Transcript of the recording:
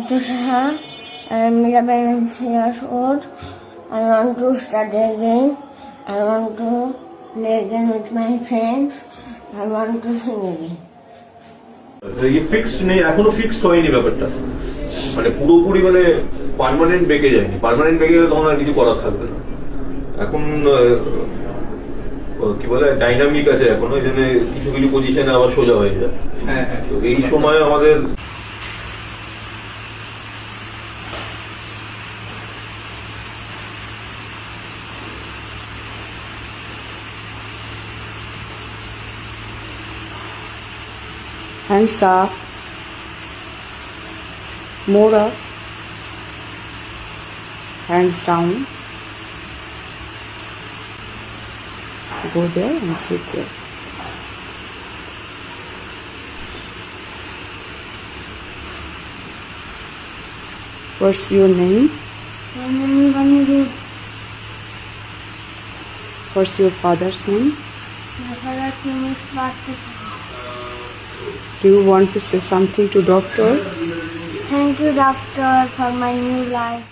to Saha. I'm 11 years old. I want to study again. I want to play again with my friends. I want to sing again. ये fixed নেই, এখনো fixed হয়নি ব্যাপারটা, মানে পুরোপুরি মানে permanent বেঁকে যায়নি। পার্মানেন্ট বেঁকে গেলে তখন আর কিছু করার থাকবে না। এখন কি বলে ডাইনামিক আছে এখনো, এই জন্য কিছু কিছু পজিশনে আবার সোজা হয়ে যায়। তো এই সময় আমাদের Hands up, more up, hands down, go there and sit there. What's your name? My name is Anirudh. What's your father's name? My father's name is Partha Saha. Do you want to say something to doctor? Thank you, doctor, for my new life.